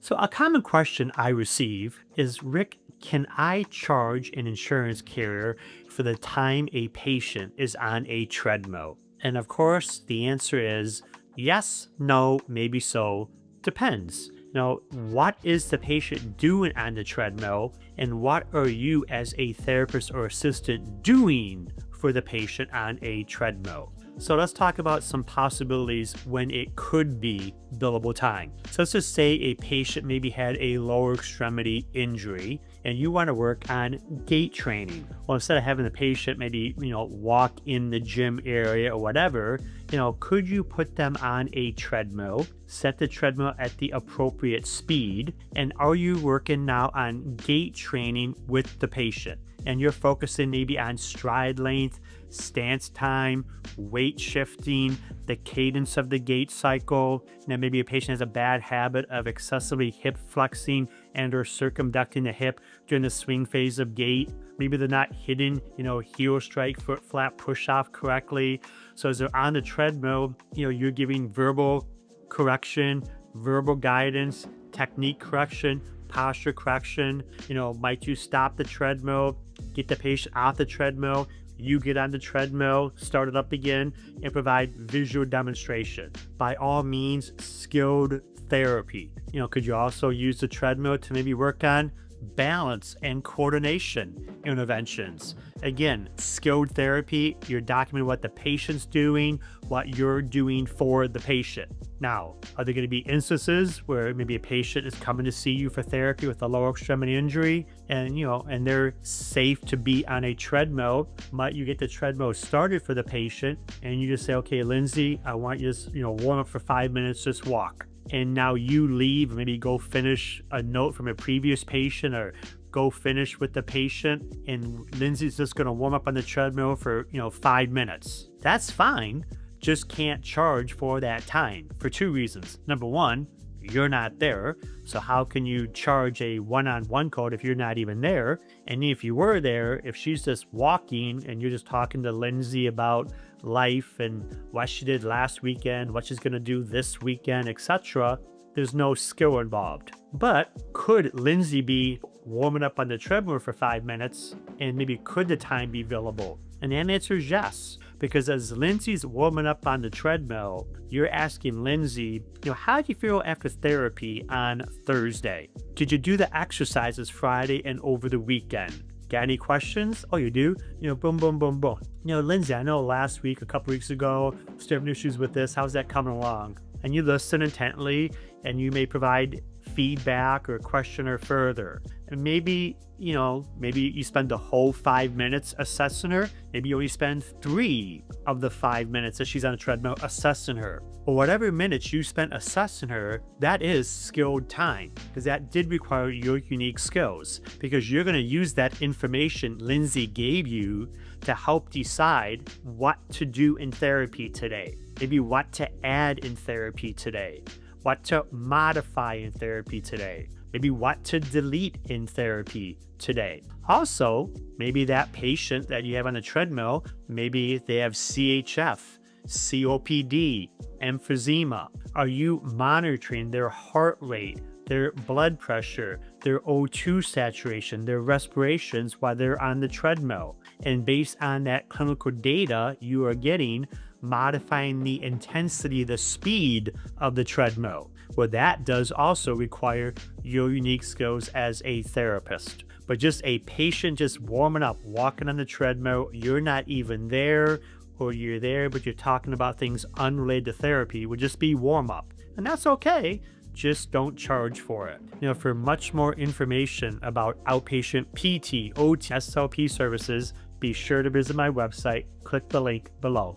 So a common question I receive is, Rick, can I charge an insurance carrier for the time a patient is on a treadmill? And of course, the answer is yes, no, maybe so, depends. Now, what is the patient doing on the treadmill, and what are you as a therapist or assistant doing for the patient on a treadmill? So let's talk about some possibilities when it could be billable time. So let's just say a patient maybe had a lower extremity injury and you want to work on gait training. Well, instead of having the patient maybe, walk in the gym area or whatever, could you put them on a treadmill, set the treadmill at the appropriate speed, and are you working now on gait training with the patient? And you're focusing maybe on stride length, stance time, weight shifting, the cadence of the gait cycle. Now maybe a patient has a bad habit of excessively hip flexing and or circumducting the hip during the swing phase of gait. Maybe they're not hitting, heel strike, foot flap, push off correctly. So as they're on the treadmill, you're giving verbal correction, verbal guidance, technique correction, posture correction. Might you stop the treadmill, get the patient off the treadmill, you get on the treadmill, start it up again, and provide visual demonstration. By all means, skilled therapy. Could you also use the treadmill to maybe work on balance and coordination interventions? Again, skilled therapy, you're documenting what the patient's doing, what you're doing for the patient. Now, are there going to be instances where maybe a patient is coming to see you for therapy with a lower extremity injury and they're safe to be on a treadmill? Might you get the treadmill started for the patient and you just say, okay, Lindsay, I want you to warm up for 5 minutes, just walk. And now you leave, maybe go finish a note from a previous patient or go finish with the patient, and Lindsay's just going to warm up on the treadmill for 5 minutes. That's fine, just can't charge for that time for two reasons. Number one, you're not there, so how can you charge a one-on-one code if you're not even there? And if you were there, if she's just walking and you're just talking to Lindsay about life and what she did last weekend, what she's going to do this weekend, etc., there's no skill involved. But could Lindsay be warming up on the treadmill for 5 minutes, and maybe could the time be billable? And the answer is yes, because as Lindsay's warming up on the treadmill, you're asking Lindsay, how do you feel after therapy on Thursday? Did you do the exercises Friday and over the weekend? Got any questions? Oh, you do? Boom, boom, boom, boom. Lindsay, I know last week, a couple weeks ago, was having issues with this. How's that coming along? And you listen intently, and you may provide feedback or question her further. And maybe you spend the whole 5 minutes assessing her. Maybe you only spend 3 of the 5 minutes that she's on a treadmill assessing her. Or whatever minutes you spent assessing her, that is skilled time, because that did require your unique skills, because you're going to use that information Lindsay gave you to help decide what to do in therapy today, maybe what to add in therapy today, what to modify in therapy today, maybe what to delete in therapy today. Also, maybe that patient that you have on the treadmill, maybe they have CHF, COPD, emphysema. Are you monitoring their heart rate, their blood pressure, their O2 saturation, their respirations while they're on the treadmill? And based on that clinical data you are getting, modifying the intensity, the speed of the treadmill. Well, that does also require your unique skills as a therapist. But just a patient just warming up, walking on the treadmill, you're not even there, or you're there, but you're talking about things unrelated to therapy, would just be warm up. And that's okay. Just don't charge for it. For much more information about outpatient PT, OT, SLP services, be sure to visit my website. Click the link below.